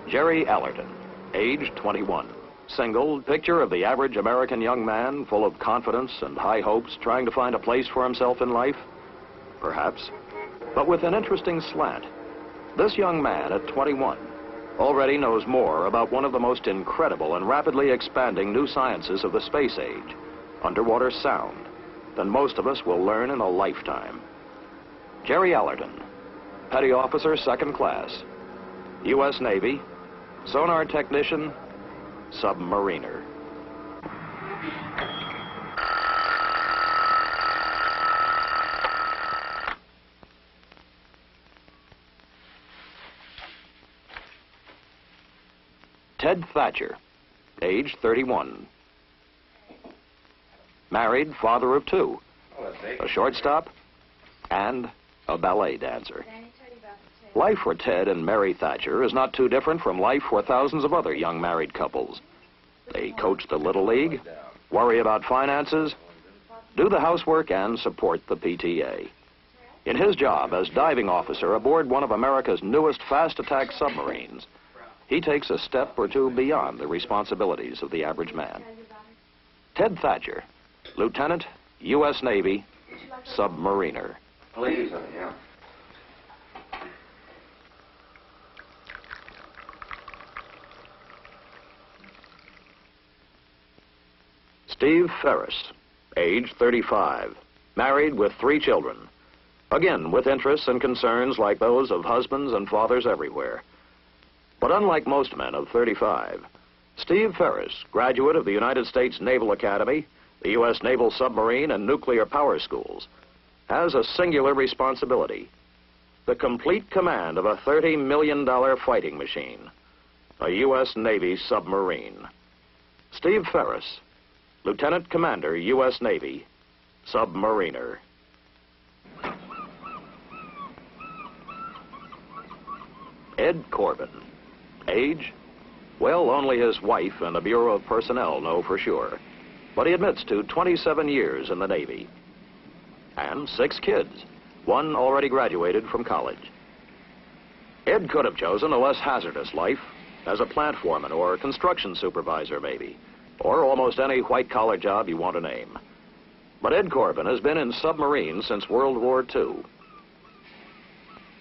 Jerry Allerton, age 21. Single, picture of the average American young man, full of confidence and high hopes, trying to find a place for himself in life? Perhaps. But with an interesting slant. This young man at 21 already knows more about one of the most incredible and rapidly expanding new sciences of the space age, underwater sound, than most of us will learn in a lifetime. Jerry Allerton, Petty Officer, 2nd Class, U.S. Navy, sonar technician, submariner. Ted Thatcher, age 31. Married, father of 2, a shortstop, and a ballet dancer. Life for Ted and Mary Thatcher is not too different from life for thousands of other young married couples. They coach the Little League, worry about finances, do the housework, and support the PTA. In his job as diving officer aboard one of America's newest fast-attack submarines, he takes a step or two beyond the responsibilities of the average man. Ted Thatcher, Lieutenant, U.S. Navy, submariner. Please, yeah. Steve Ferris, age 35, married with 3 children. Again, with interests and concerns like those of husbands and fathers everywhere. But unlike most men of 35, Steve Ferris, graduate of the United States Naval Academy, the U.S. Naval Submarine and Nuclear Power Schools, has a singular responsibility: the complete command of a $30 million fighting machine, a U.S. Navy submarine. Steve Ferris, Lieutenant Commander, U.S. Navy, submariner. Ed Corbin, age? Well, only his wife and the Bureau of Personnel know for sure, but he admits to 27 years in the Navy. And 6 kids, 1 already graduated from college. Ed could have chosen a less hazardous life, as a plant foreman or construction supervisor maybe, or almost any white-collar job you want to name. But Ed Corbin has been in submarines since World War II.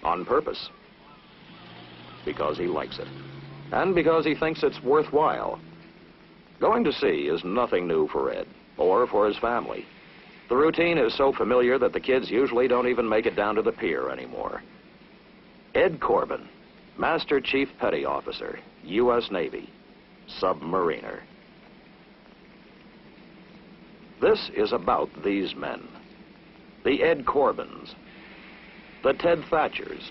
On purpose. Because he likes it. And because he thinks it's worthwhile. Going to sea is nothing new for Ed, or for his family. The routine is so familiar that the kids usually don't even make it down to the pier anymore. Ed Corbin, Master Chief Petty Officer, U.S. Navy, submariner. This is about these men. The Ed Corbins, the Ted Thatchers,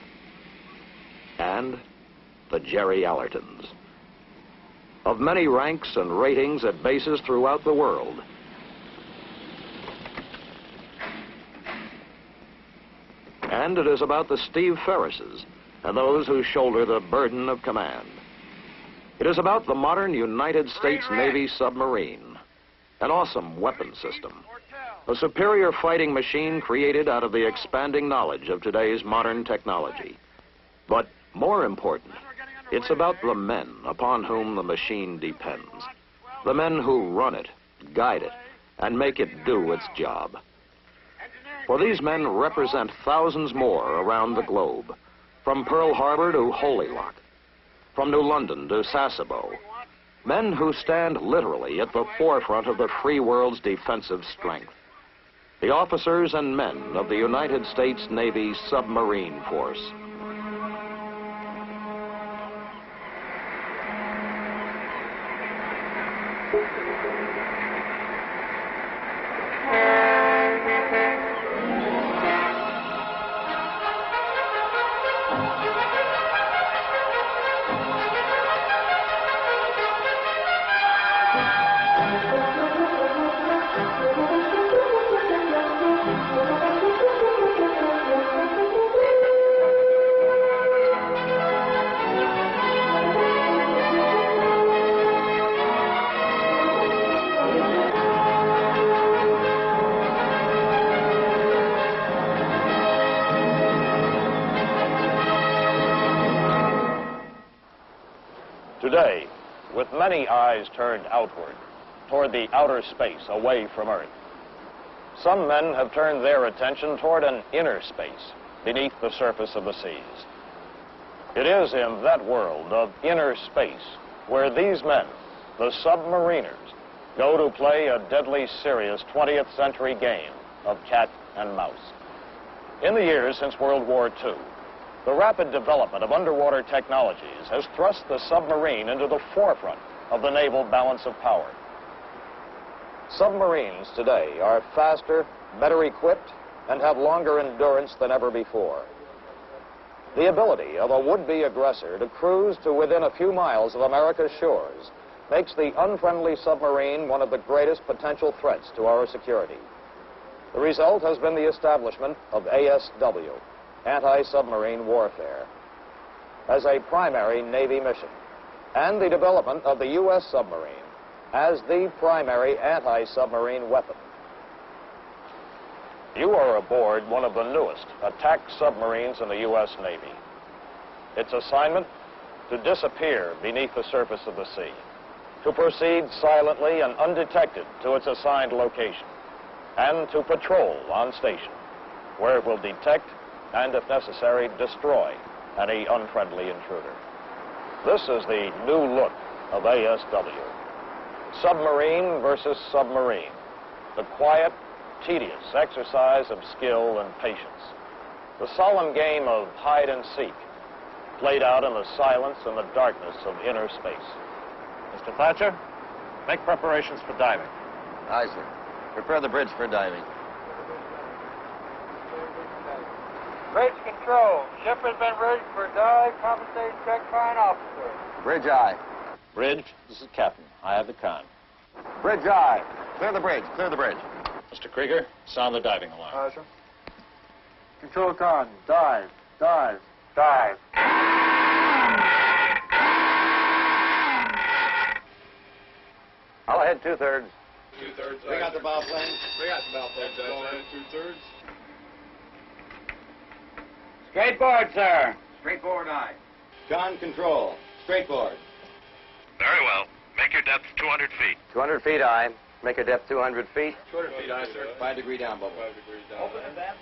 and the Jerry Allertons. Of many ranks and ratings at bases throughout the world. And it is about the Steve Ferrises and those who shoulder the burden of command. It is about the modern United States Navy submarine, an awesome weapon system, a superior fighting machine created out of the expanding knowledge of today's modern technology. But more important, it's about the men upon whom the machine depends, the men who run it, guide it, and make it do its job. For these men represent thousands more around the globe, from Pearl Harbor to Holy Lock, from New London to Sasebo, men who stand literally at the forefront of the free world's defensive strength, the officers and men of the United States Navy Submarine Force. Today, with many eyes turned outward, toward the outer space away from Earth, some men have turned their attention toward an inner space beneath the surface of the seas. It is in that world of inner space where these men, the submariners, go to play a deadly serious 20th century game of cat and mouse. In the years since World War II, the rapid development of underwater technologies has thrust the submarine into the forefront of the naval balance of power. Submarines today are faster, better equipped, and have longer endurance than ever before. The ability of a would-be aggressor to cruise to within a few miles of America's shores makes the unfriendly submarine one of the greatest potential threats to our security. The result has been the establishment of ASW, anti-submarine warfare, as a primary Navy mission, and the development of the U.S. submarine as the primary anti-submarine weapon. You are aboard one of the newest attack submarines in the U.S. Navy. Its assignment, to disappear beneath the surface of the sea, to proceed silently and undetected to its assigned location, and to patrol on station, where it will detect and, if necessary, destroy any unfriendly intruder. This is the new look of ASW. Submarine versus submarine. The quiet, tedious exercise of skill and patience. The solemn game of hide and seek, played out in the silence and the darkness of inner space. Mr. Thatcher, make preparations for diving. Aye, sir. Prepare the bridge for diving. Bridge control. Ship has been ready for dive. Compensate check fine officer. Bridge aye. Bridge, this is Captain. I have the con. Bridge aye. Clear the bridge. Clear the bridge. Mr. Krieger, sound the diving alarm. Aye, sir. Control con. Dive. Dive. Dive. I'll head 2/3. 2/3. Bring out the bow plane. Bring out the bow plane, Judge. 2/3. Straight board, sir. Straight forward aye. Con control. Straight board. Very well. Make your depth 200 feet. 200 feet aye. Make a depth 200 feet. 200 feet, aye, sir. 5 degree down bubble. 5 degrees down. Open and down.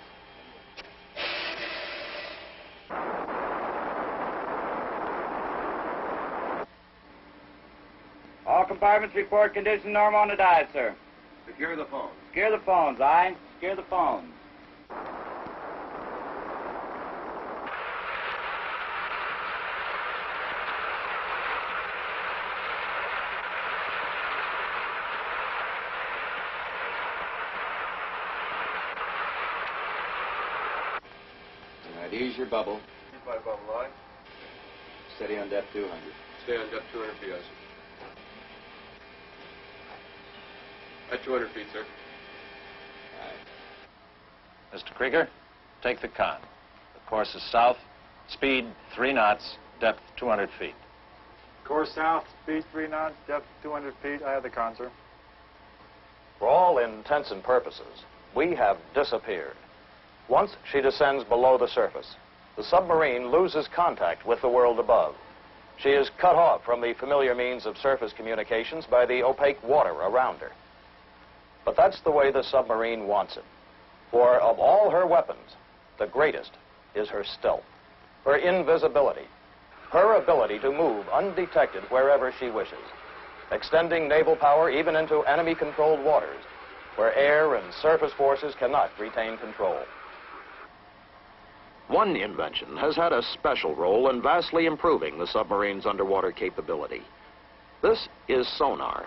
All compartments report condition normal on the dive, sir. Secure the phone. Secure the phones, aye. Secure the phones. All right, ease your bubble. Keep my bubble line. Steady on depth 200. Stay on depth 200 feet, aye, sir. At 200 feet, sir. Aye. Mr. Krieger, take the con. The course is south, speed 3 knots, depth 200 feet. Course south, speed 3 knots, depth 200 feet. I have the con, sir. For all intents and purposes, we have disappeared. Once she descends below the surface, the submarine loses contact with the world above. She is cut off from the familiar means of surface communications by the opaque water around her. But that's the way the submarine wants it. For of all her weapons, the greatest is her stealth, her invisibility, her ability to move undetected wherever she wishes, extending naval power even into enemy-controlled waters, where air and surface forces cannot retain control. One invention has had a special role in vastly improving the submarine's underwater capability. This is sonar,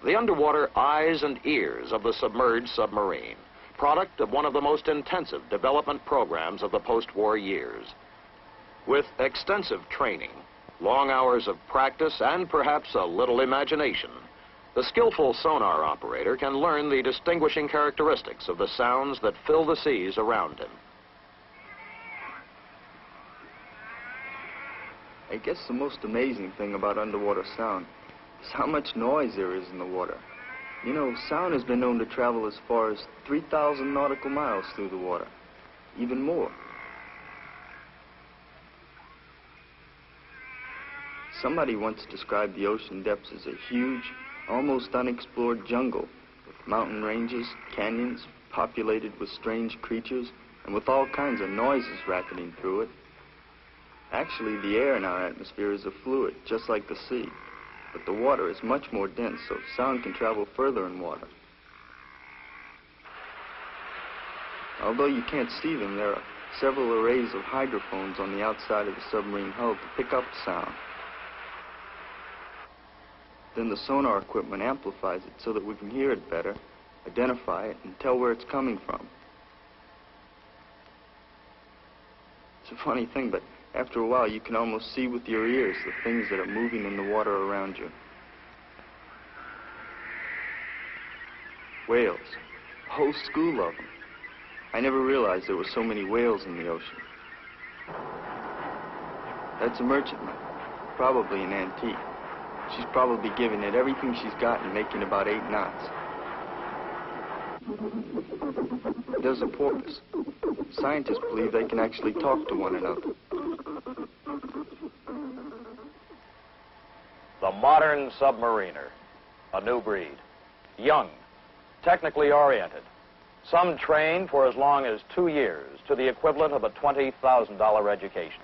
the underwater eyes and ears of the submerged submarine, product of one of the most intensive development programs of the post-war years. With extensive training, long hours of practice, and perhaps a little imagination, the skillful sonar operator can learn the distinguishing characteristics of the sounds that fill the seas around him. I guess the most amazing thing about underwater sound is how much noise there is in the water. You know, sound has been known to travel as far as 3,000 nautical miles through the water, even more. Somebody once described the ocean depths as a huge, almost unexplored jungle with mountain ranges, canyons, populated with strange creatures, and with all kinds of noises racketing through it. Actually, the air in our atmosphere is a fluid, just like the sea. But the water is much more dense, so sound can travel further in water. Although you can't see them, there are several arrays of hydrophones on the outside of the submarine hull to pick up sound. Then the sonar equipment amplifies it so that we can hear it better, identify it, and tell where it's coming from. It's a funny thing, but after a while you can almost see with your ears the things that are moving in the water around you. Whales. A whole school of them. I never realized there were so many whales in the ocean. That's a merchantman, probably an antique. She's probably giving it everything she's got and making about 8 knots. There's a porpoise. Scientists believe they can actually talk to one another. The modern submariner, a new breed. Young, technically oriented. Some trained for as long as 2 years to the equivalent of a $20,000 education.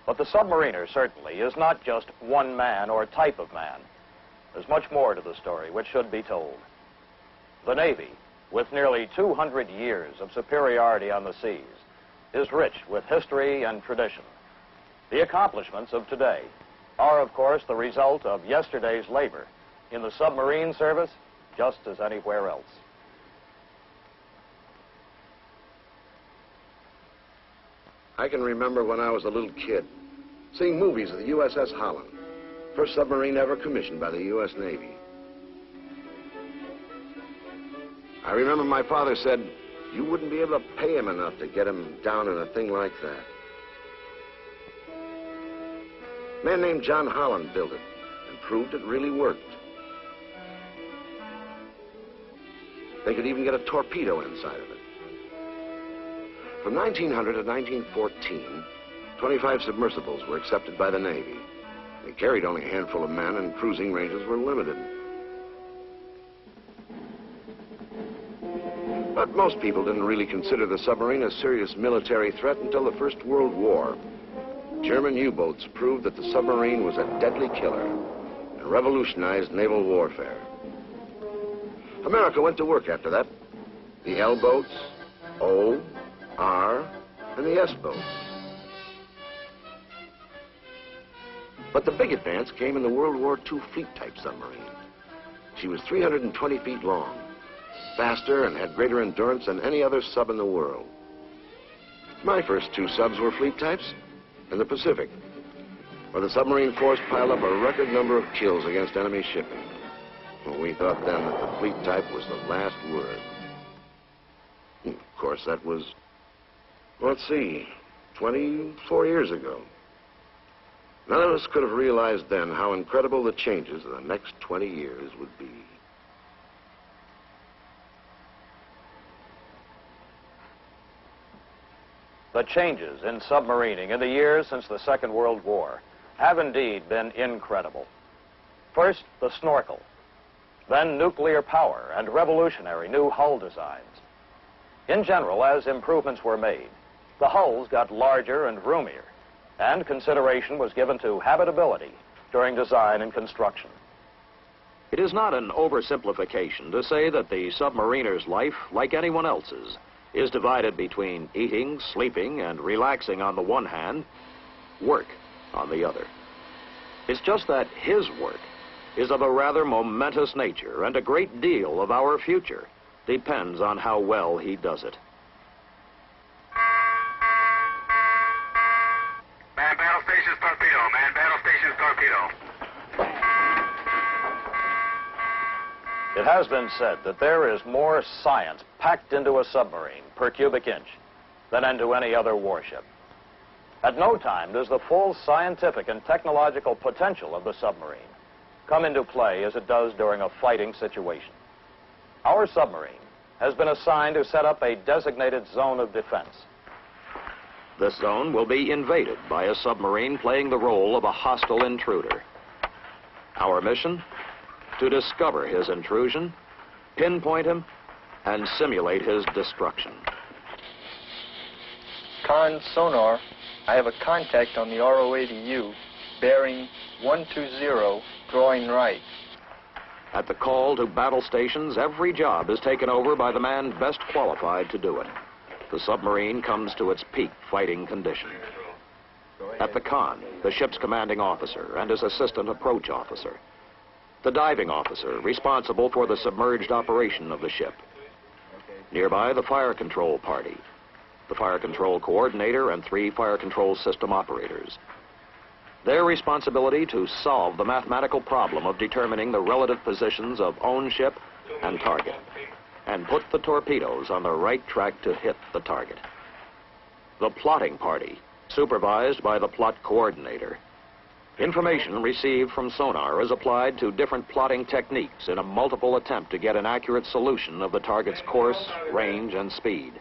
But the submariner certainly is not just one man or type of man. There's much more to the story which should be told. The Navy, with nearly 200 years of superiority on the seas, is rich with history and tradition. The accomplishments of today are, of course, the result of yesterday's labor in the submarine service, just as anywhere else. I can remember when I was a little kid, seeing movies of the USS Holland, first submarine ever commissioned by the U.S. Navy. I remember my father said, you wouldn't be able to pay him enough to get him down in a thing like that. A man named John Holland built it and proved it really worked. They could even get a torpedo inside of it. From 1900 to 1914, 25 submersibles were accepted by the Navy. They carried only a handful of men and cruising ranges were limited. But most people didn't really consider the submarine a serious military threat until the First World War. German U-boats proved that the submarine was a deadly killer and revolutionized naval warfare. America went to work after that. The L boats, O, R, and the S boats. But the big advance came in the World War II fleet-type submarine. She was 320 feet long, faster and had greater endurance than any other sub in the world. My first 2 subs were fleet types in the Pacific, where the submarine force piled up a record number of kills against enemy shipping. Well, we thought then that the fleet type was the last word. Of course, that was, let's see, 24 years ago. None of us could have realized then how incredible the changes of the next 20 years would be. The changes in submarining in the years since the Second World War have indeed been incredible. First, the snorkel, then nuclear power and revolutionary new hull designs. In general, as improvements were made, the hulls got larger and roomier, and consideration was given to habitability during design and construction. It is not an oversimplification to say that the submariner's life, like anyone else's, is divided between eating, sleeping, and relaxing on the one hand, work on the other. It's just that his work is of a rather momentous nature, and a great deal of our future depends on how well he does it. Man battle station's torpedo. Man battle station's torpedo. It has been said that there is more science packed into a submarine per cubic inch than into any other warship. At no time does the full scientific and technological potential of the submarine come into play as it does during a fighting situation. Our submarine has been assigned to set up a designated zone of defense. This zone will be invaded by a submarine playing the role of a hostile intruder. Our mission? To discover his intrusion, pinpoint him, and simulate his destruction. Con sonar, I have a contact on the RO-80U, bearing 120, drawing right. At the call to battle stations, every job is taken over by the man best qualified to do it. The submarine comes to its peak fighting condition. At the con, the ship's commanding officer and his assistant approach officer. The diving officer, responsible for the submerged operation of the ship. Nearby, the fire control party, the fire control coordinator, and 3 fire control system operators. Their responsibility to solve the mathematical problem of determining the relative positions of own ship and target, and put the torpedoes on the right track to hit the target. The plotting party, supervised by the plot coordinator. Information received from sonar is applied to different plotting techniques in a multiple attempt to get an accurate solution of the target's course, range, and speed.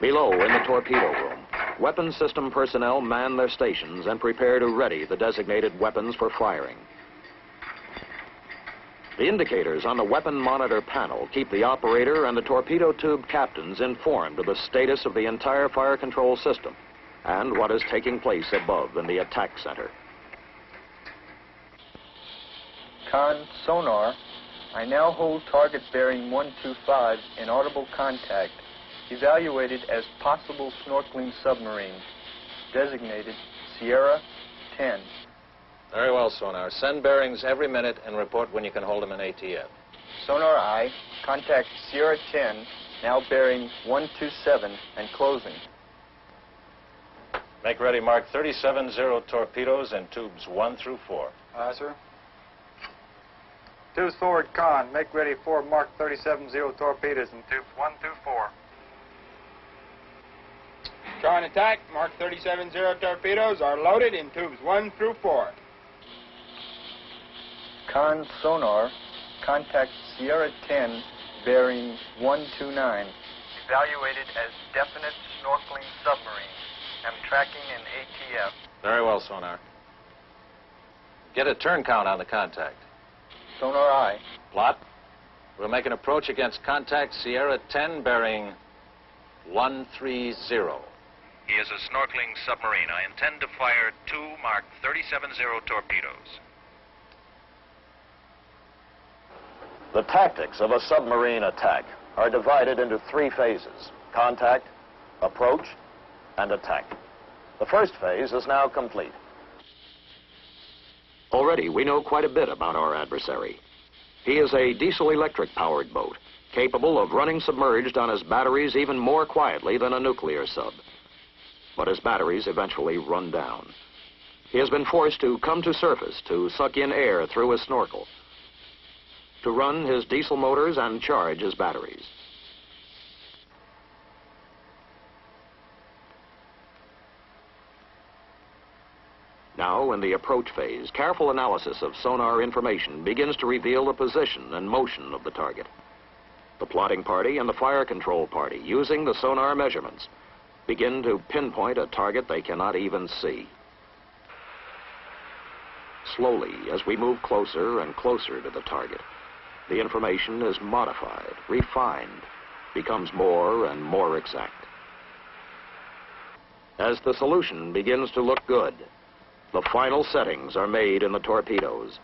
Below in the torpedo room, weapons system personnel man their stations and prepare to ready the designated weapons for firing. The indicators on the weapon monitor panel keep the operator and the torpedo tube captains informed of the status of the entire fire control system and what is taking place above in the attack center. Con sonar, I now hold target bearing 125 in audible contact, evaluated as possible snorkeling submarine, designated Sierra 10. Very well, sonar. Send bearings every minute and report when you can hold them in ATF. Sonar I, contact Sierra 10, now bearing 127 and closing. Make ready Mark 370 torpedoes in tubes 1 through 4. Aye, sir. Tubes forward, con. Make ready for Mark 370 torpedoes in tubes 1 through 4. Con attack. Mark 370 torpedoes are loaded in tubes 1 through 4. Con sonar, contact Sierra 10, bearing 129. Evaluated as definite snorkeling submarine. Am tracking in ATF. Very well, sonar. Get a turn count on the contact. Sonar I. Plot. We'll make an approach against contact Sierra 10 bearing 130. He is a snorkeling submarine. I intend to fire 2 Mark 370 torpedoes. The tactics of a submarine attack are divided into 3 phases: contact, approach, and attack. The first phase is now complete. Already we know quite a bit about our adversary. He is a diesel-electric powered boat, capable of running submerged on his batteries even more quietly than a nuclear sub. But his batteries eventually run down. He has been forced to come to surface to suck in air through his snorkel, to run his diesel motors and charge his batteries. Now, in the approach phase, careful analysis of sonar information begins to reveal the position and motion of the target. The plotting party and the fire control party, using the sonar measurements, begin to pinpoint a target they cannot even see. Slowly, as we move closer and closer to the target, the information is modified, refined, becomes more and more exact. As the solution begins to look good, the final settings are made in the torpedoes.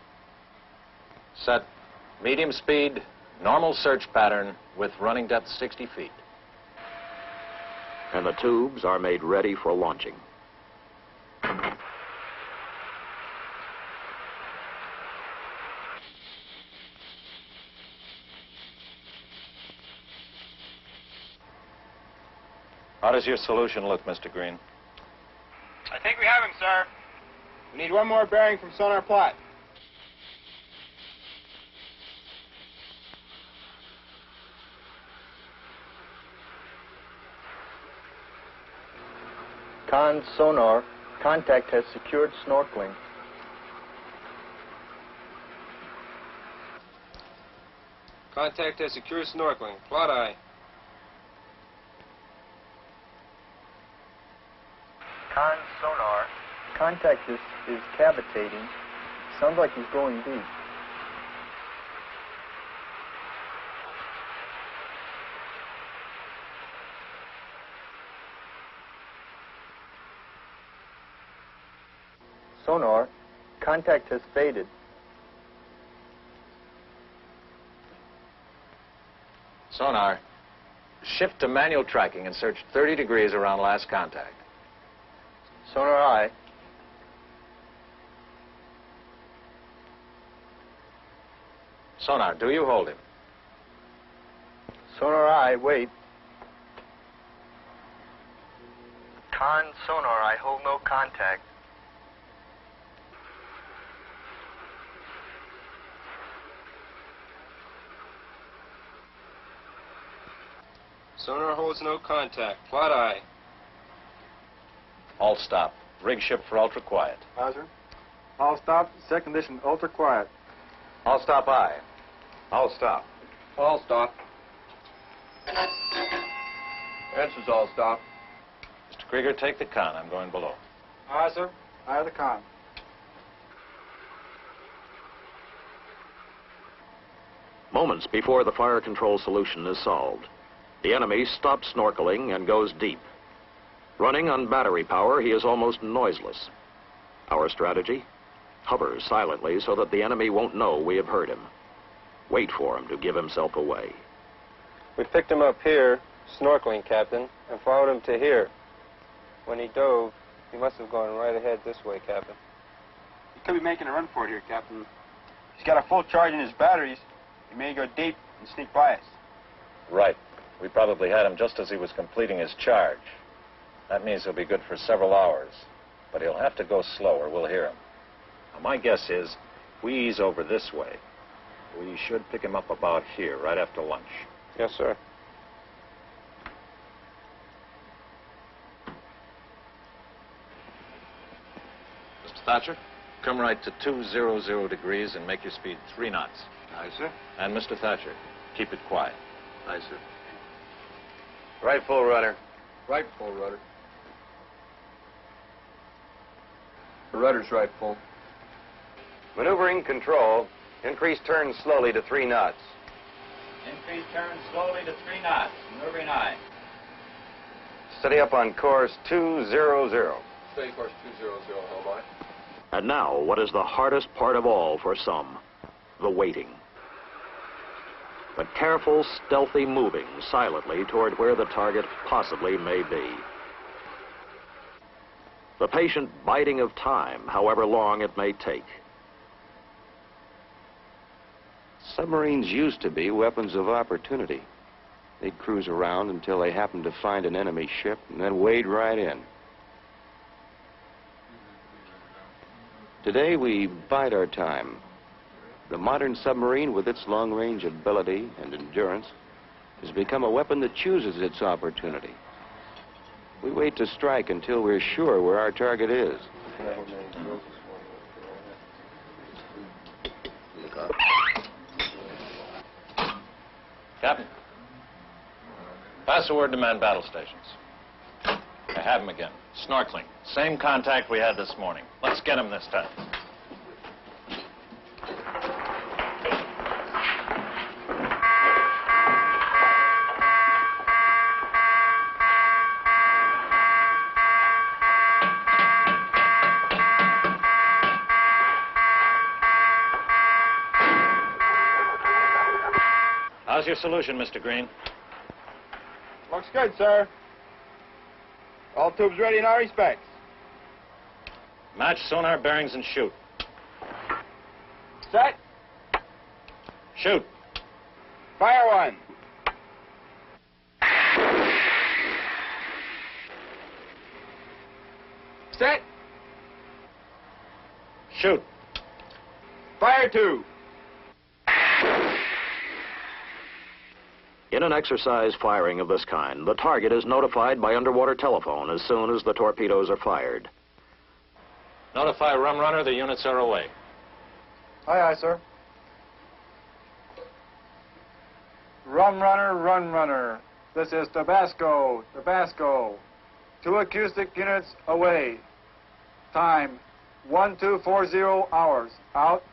Set medium speed, normal search pattern with running depth 60 feet. And the tubes are made ready for launching. How does your solution look, Mr. Green? I think we have him, sir. We need one more bearing from sonar plot. Con sonar, contact has secured snorkeling. Contact has secured snorkeling. Plot I. contact is cavitating. Sounds like he's going deep. Sonar, contact has faded. Sonar, shift to manual tracking and search 30 degrees around last contact. Sonar eye. Sonar, do you hold him? Sonar eye, wait. Con sonar, I hold no contact. Sonar holds no contact. Flat eye. All stop. Rig ship for ultra quiet. Roger. All stop. Set condition ultra quiet. All stop aye. All stop. All stop. Answers all stop. Mr. Krieger, take the con. I'm going below. Aye, sir. Aye, the con. Moments before the fire control solution is solved, the enemy stops snorkeling and goes deep. Running on battery power, he is almost noiseless. Our strategy? Hover silently so that the enemy won't know we have heard him. Wait for him to give himself away. We picked him up here, snorkeling, Captain, and followed him to here. When he dove, he must have gone right ahead this way, Captain. He could be making a run for it here, Captain. He's got a full charge in his batteries. He may go deep and sneak by us. Right. We probably had him just as he was completing his charge. That means he'll be good for several hours. But he'll have to go slow or we'll hear him. Now, my guess is we ease over this way. We should pick him up about here, right after lunch. Yes, sir. Mr. Thatcher, come right to 200 degrees and make your speed 3 knots. Aye, sir. And Mr. Thatcher, keep it quiet. Aye, sir. Right full rudder. Right full rudder. The rudder's right full. Maneuvering control. Increase turn slowly to 3 knots. Increase turn slowly to 3 knots. Maneuvering aye. Steady up on course 200. Steady course 200, helm aye. And now, what is the hardest part of all for some? The waiting. The careful, stealthy moving silently toward where the target possibly may be. The patient biding of time, however long it may take. Submarines used to be weapons of opportunity. They'd cruise around until they happened to find an enemy ship and then wade right in. Today we bide our time. The modern submarine, with its long-range ability and endurance, has become a weapon that chooses its opportunity. We wait to strike until we're sure where our target is. Captain, pass the word to man battle stations. I have him again. Snorkeling. Same contact we had this morning. Let's get him this time. How's your solution, Mr. Green? Looks good, sir. All tubes ready in our respects. Match sonar bearings and shoot. Set. Shoot. Fire one. Set. Shoot. Fire two. In an exercise firing of this kind, the target is notified by underwater telephone as soon as the torpedoes are fired. Notify Rum Runner the units are away. Aye, aye, sir. Rum runner, run runner. This is Tabasco, Tabasco. 2 acoustic units away. Time, 1240 hours. Out.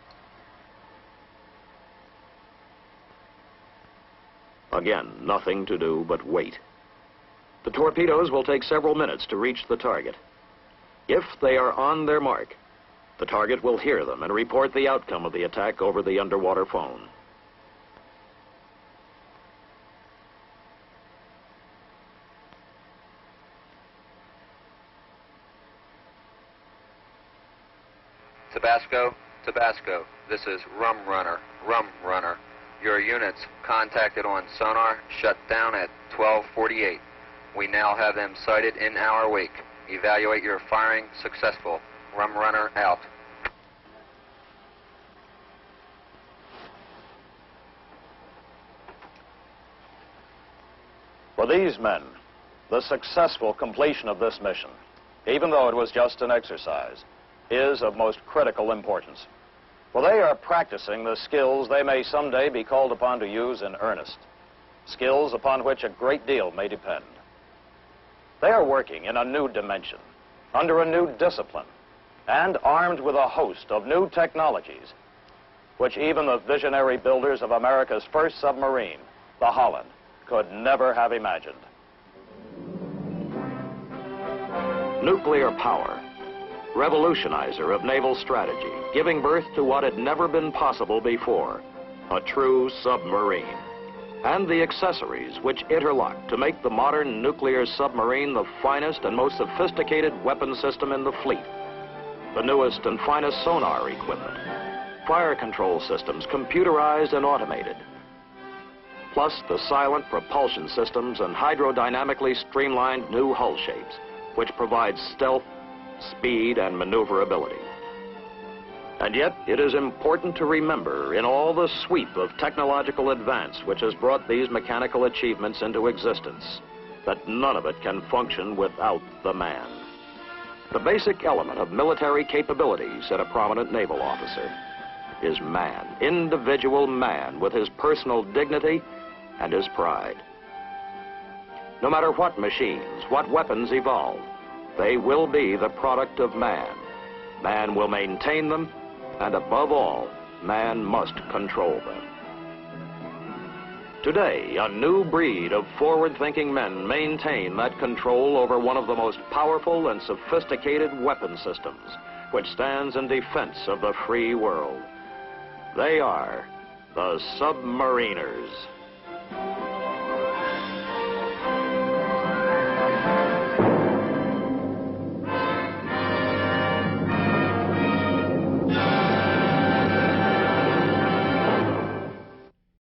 Again, nothing to do but wait. The torpedoes will take several minutes to reach the target. If they are on their mark, the target will hear them and report the outcome of the attack over the underwater phone. Tabasco, Tabasco, this is Rum Runner, Rum Runner. Your units contacted on sonar shut down at 12:48. We now have them sighted in our wake. Evaluate your firing successful. Rum Runner out. For these men, the successful completion of this mission, even though it was just an exercise, is of most critical importance. For they are practicing the skills they may someday be called upon to use in earnest, skills upon which a great deal may depend. They are working in a new dimension, under a new discipline, and armed with a host of new technologies, which even the visionary builders of America's first submarine, the Holland, could never have imagined. Nuclear power, revolutionizer of naval strategy, giving birth to what had never been possible before, a true submarine. And the accessories which interlock to make the modern nuclear submarine the finest and most sophisticated weapon system in the fleet. The newest and finest sonar equipment, fire control systems computerized and automated, plus the silent propulsion systems and hydrodynamically streamlined new hull shapes, which provide stealth, speed, and maneuverability. And yet, it is important to remember, in all the sweep of technological advance which has brought these mechanical achievements into existence, that none of it can function without the man. The basic element of military capability, said a prominent naval officer, is man, individual man, with his personal dignity and his pride. No matter what machines, what weapons evolve, they will be the product of man. Man will maintain them, and above all, man must control them. Today, a new breed of forward-thinking men maintain that control over one of the most powerful and sophisticated weapon systems, which stands in defense of the free world. They are the Submariners.